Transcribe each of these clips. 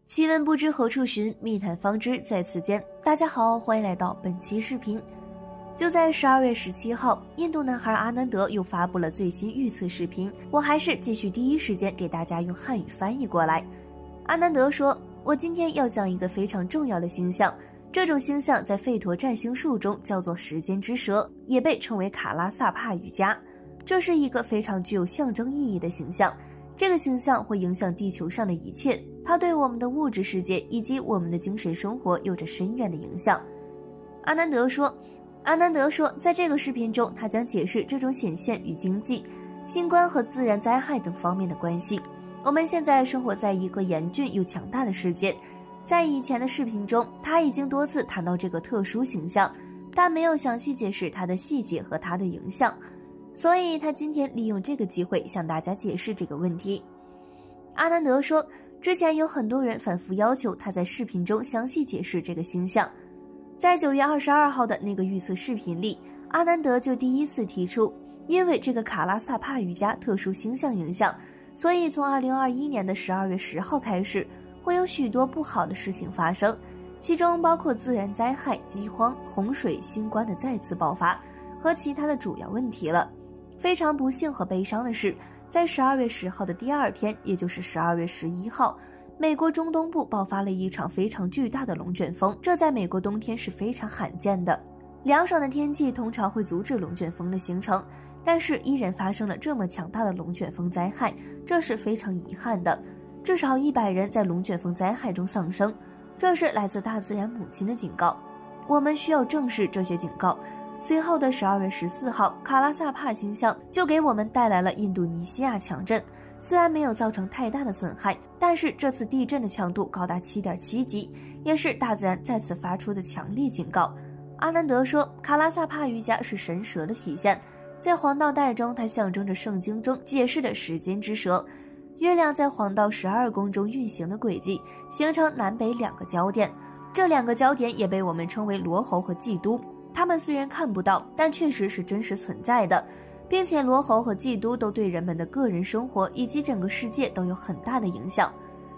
奇闻不知何处寻，密谈方知在此间。大家好，欢迎来到本期视频。就在12月17号，印度男孩阿南德又发布了最新预测视频，我还是继续第一时间给大家用汉语翻译过来。阿南德说，我今天要讲一个非常重要的星象，这种星象在吠陀占星术中叫做时间之蛇，也被称为卡拉萨帕瑜伽。这是一个非常具有象征意义的形象，这个形象会影响地球上的一切，它对我们的物质世界以及我们的精神生活有着深远的影响。阿南德说，在这个视频中，他将解释这种显现与经济、新冠和自然灾害等方面的关系。我们现在生活在一个严峻又强大的世界，在以前的视频中，他已经多次谈到这个特殊形象，但没有详细解释它的细节和它的影响，所以他今天利用这个机会向大家解释这个问题。阿南德说，之前有很多人反复要求他在视频中详细解释这个星象。在9月22号的那个预测视频里，阿南德就第一次提出，因为这个卡拉萨帕瑜伽特殊星象影响，所以从2021年的12月10号开始，会有许多不好的事情发生，其中包括自然灾害、饥荒、洪水、新冠的再次爆发和其他的主要问题了。非常不幸和悲伤的是，在12月10号的第二天，也就是12月11号，美国中东部爆发了一场非常巨大的龙卷风，这在美国冬天是非常罕见的。凉爽的天气通常会阻止龙卷风的形成，但是依然发生了这么强大的龙卷风灾害，这是非常遗憾的。至少100人在龙卷风灾害中丧生，这是来自大自然母亲的警告。我们需要正视这些警告。随后的12月14号，卡拉萨帕星象就给我们带来了印度尼西亚强震，虽然没有造成太大的损害，但是这次地震的强度高达 7.7 级，也是大自然再次发出的强烈警告。阿南德说，卡拉萨帕瑜伽是神蛇的体现，在黄道带中，它象征着圣经中解释的时间之蛇。月亮在黄道12宫中运行的轨迹形成南北2个焦点，这2个焦点也被我们称为罗喉和嫉妒。它们虽然看不到，但确实是真实存在的，并且罗喉和嫉妒都对人们的个人生活以及整个世界都有很大的影响。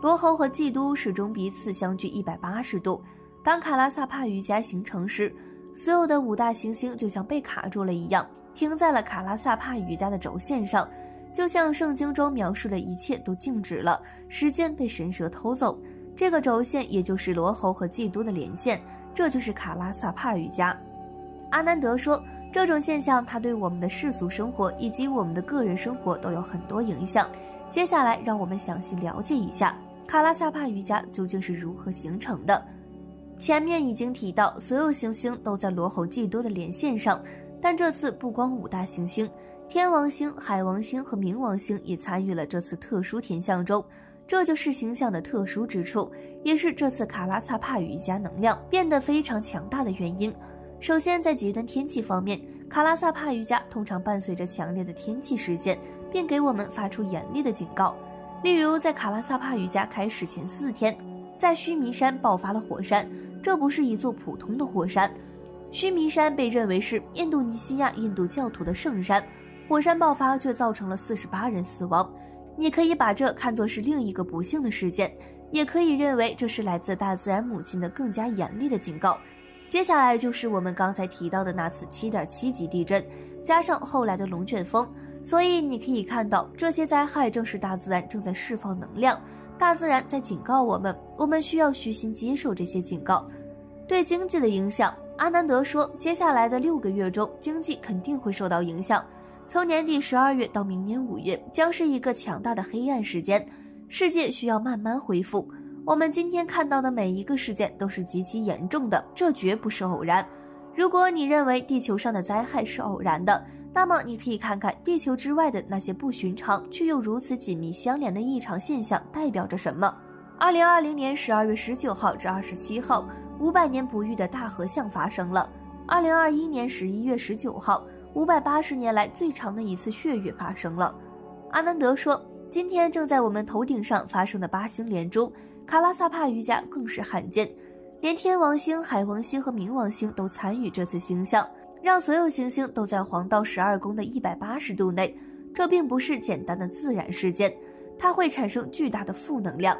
罗喉和嫉妒始终彼此相距180度。当卡拉萨帕瑜伽形成时，所有的5大行星就像被卡住了一样，停在了卡拉萨帕瑜伽的轴线上，就像圣经中描述的一切都静止了，时间被神蛇偷走。这个轴线也就是罗喉和嫉妒的连线，这就是卡拉萨帕瑜伽。阿南德说，这种现象它对我们的世俗生活以及我们的个人生活都有很多影响。接下来让我们详细了解一下卡拉萨帕瑜伽究竟是如何形成的。前面已经提到，所有行星都在罗喉嫉妒的连线上，但这次不光5大行星，天王星、海王星和冥王星也参与了这次特殊天象中，这就是形象的特殊之处，也是这次卡拉萨帕瑜伽能量变得非常强大的原因。首先，在极端天气方面，卡拉萨帕瑜伽通常伴随着强烈的天气事件，并给我们发出严厉的警告。例如，在卡拉萨帕瑜伽开始前4天，在须弥山爆发了火山，这不是一座普通的火山。须弥山被认为是印度尼西亚印度教徒的圣山，火山爆发却造成了48人死亡。你可以把这看作是另一个不幸的事件，也可以认为这是来自大自然母亲的更加严厉的警告。接下来就是我们刚才提到的那次 7.7 级地震，加上后来的龙卷风，所以你可以看到，这些灾害正是大自然正在释放能量，大自然在警告我们，我们需要虚心接受这些警告。对经济的影响，阿南德说，接下来的6个月中，经济肯定会受到影响。从年底12月到明年5月，将是一个强大的黑暗时间，世界需要慢慢恢复。我们今天看到的每一个事件都是极其严重的，这绝不是偶然。如果你认为地球上的灾害是偶然的，那么你可以看看地球之外的那些不寻常却又如此紧密相连的异常现象代表着什么。2020年12月19号至27号，500年不遇的大合相发生了。2021年11月19号，580年来最长的一次血月发生了。阿南德说，今天正在我们头顶上发生的8星连珠，卡拉萨帕瑜伽更是罕见，连天王星、海王星和冥王星都参与这次星象，让所有行星都在黄道12宫的180度内。这并不是简单的自然事件，它会产生巨大的负能量。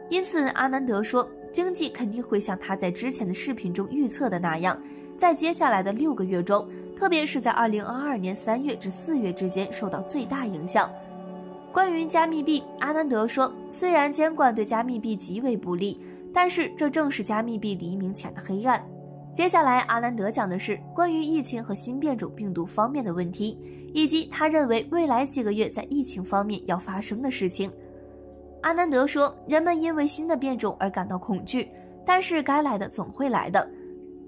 因此，阿南德说，经济肯定会像他在之前的视频中预测的那样，在接下来的6个月中，特别是在2022年3月至4月之间受到最大影响。关于加密币，阿南德说，虽然监管对加密币极为不利，但是这正是加密币黎明前的黑暗。接下来，阿南德讲的是关于疫情和新变种病毒方面的问题，以及他认为未来几个月在疫情方面要发生的事情。阿南德说，人们因为新的变种而感到恐惧，但是该来的总会来的。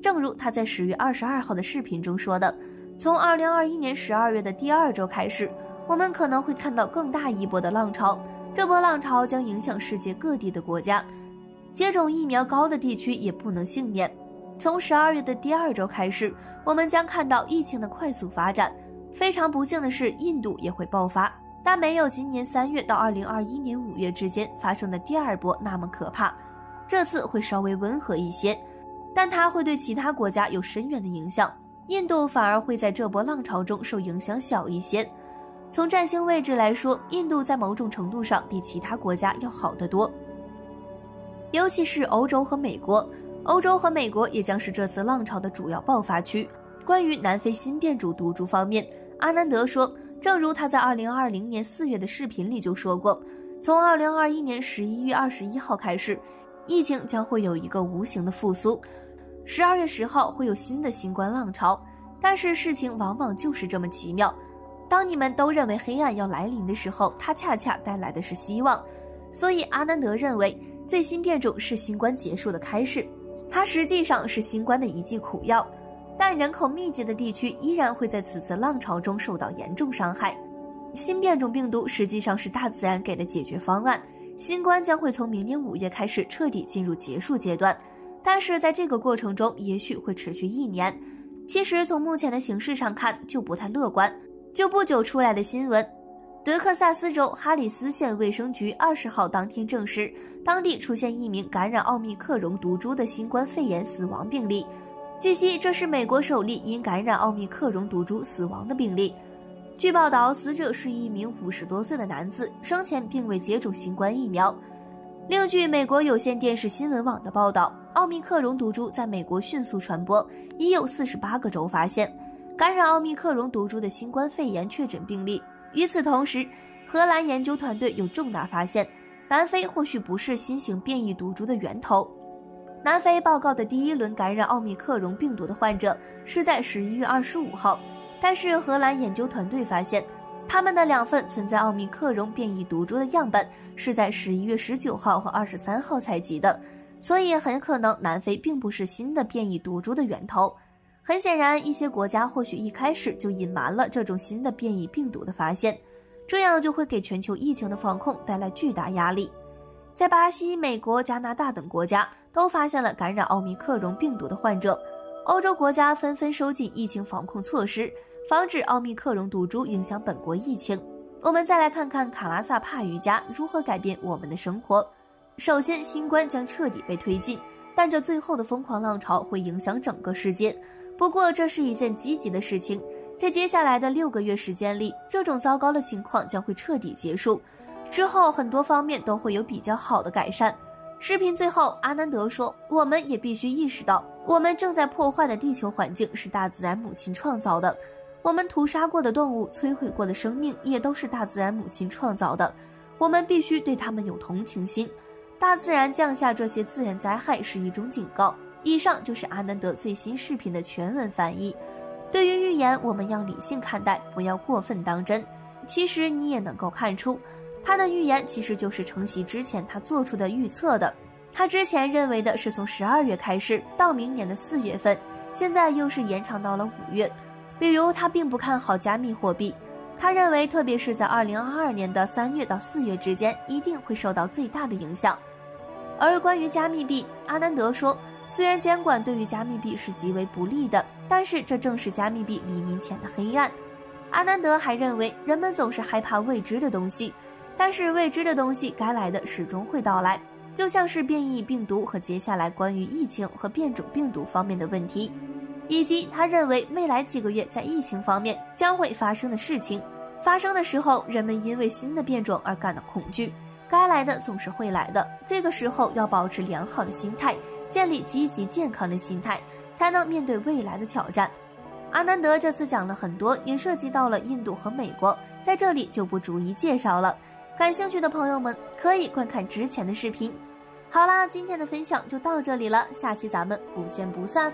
正如他在10月22号的视频中说的，从2021年12月的第2周开始，我们可能会看到更大一波的浪潮，这波浪潮将影响世界各地的国家，接种疫苗高的地区也不能幸免。从12月的第2周开始，我们将看到疫情的快速发展。非常不幸的是，印度也会爆发，但没有今年3月到2021年5月之间发生的第2波那么可怕。这次会稍微温和一些，但它会对其他国家有深远的影响。印度反而会在这波浪潮中受影响小一些。从占星位置来说，印度在某种程度上比其他国家要好得多，尤其是欧洲和美国。欧洲和美国也将是这次浪潮的主要爆发区。关于南非新变种毒株方面，阿南德说，正如他在2020年4月的视频里就说过，从2021年11月21号开始，疫情将会有一个无形的复苏。12月10号会有新的新冠浪潮，但是事情往往就是这么奇妙。当你们都认为黑暗要来临的时候，它恰恰带来的是希望。所以阿南德认为，最新变种是新冠结束的开始。它实际上是新冠的一剂苦药，但人口密集的地区依然会在此次浪潮中受到严重伤害。新变种病毒实际上是大自然给的解决方案，新冠将会从明年5月开始彻底进入结束阶段，但是在这个过程中也许会持续1年。其实从目前的形势上看就不太乐观。就不久出来的新闻，德克萨斯州哈里斯县卫生局20号当天证实，当地出现一名感染奥密克戎毒株的新冠肺炎死亡病例。据悉，这是美国首例因感染奥密克戎毒株死亡的病例。据报道，死者是一名50多岁的男子，生前并未接种新冠疫苗。另据美国有线电视新闻网的报道，奥密克戎毒株在美国迅速传播，已有48个州发现感染奥密克戎毒株的新冠肺炎确诊病例。与此同时，荷兰研究团队有重大发现，南非或许不是新型变异毒株的源头。南非报告的第1轮感染奥密克戎病毒的患者是在11月25号，但是荷兰研究团队发现，他们的2份存在奥密克戎变异毒株的样本是在11月19号和23号采集的，所以很可能南非并不是新的变异毒株的源头。很显然，一些国家或许一开始就隐瞒了这种新的变异病毒的发现，这样就会给全球疫情的防控带来巨大压力。在巴西、美国、加拿大等国家都发现了感染奥密克戎病毒的患者，欧洲国家纷纷收紧疫情防控措施，防止奥密克戎毒株影响本国疫情。我们再来看看卡拉萨帕瑜伽如何改变我们的生活。首先，新冠将彻底被推进，但这最后的疯狂浪潮会影响整个世界。不过这是一件积极的事情，在接下来的6个月时间里，这种糟糕的情况将会彻底结束，之后很多方面都会有比较好的改善。视频最后，阿南德说，我们也必须意识到，我们正在破坏的地球环境是大自然母亲创造的，我们屠杀过的动物、摧毁过的生命也都是大自然母亲创造的，我们必须对他们有同情心。大自然降下这些自然灾害是一种警告。以上就是阿南德最新视频的全文翻译。对于预言，我们要理性看待，不要过分当真。其实你也能够看出，他的预言其实就是承袭之前他做出的预测的。他之前认为的是从12月开始到明年的4月份，现在又是延长到了5月。比如他并不看好加密货币，他认为特别是在2022年的3月到4月之间一定会受到最大的影响。而关于加密币，阿南德说，虽然监管对于加密币是极为不利的，但是这正是加密币黎明前的黑暗。阿南德还认为，人们总是害怕未知的东西，但是未知的东西该来的始终会到来，就像是变异病毒和接下来关于疫情和变种病毒方面的问题，以及他认为未来几个月在疫情方面将会发生的事情。发生的时候，人们因为新的变种而感到恐惧，该来的总是会来的，这个时候要保持良好的心态，建立积极健康的心态，才能面对未来的挑战。阿南德这次讲了很多，也涉及到了印度和美国，在这里就不逐一介绍了。感兴趣的朋友们可以观看之前的视频。好啦，今天的分享就到这里了，下期咱们不见不散。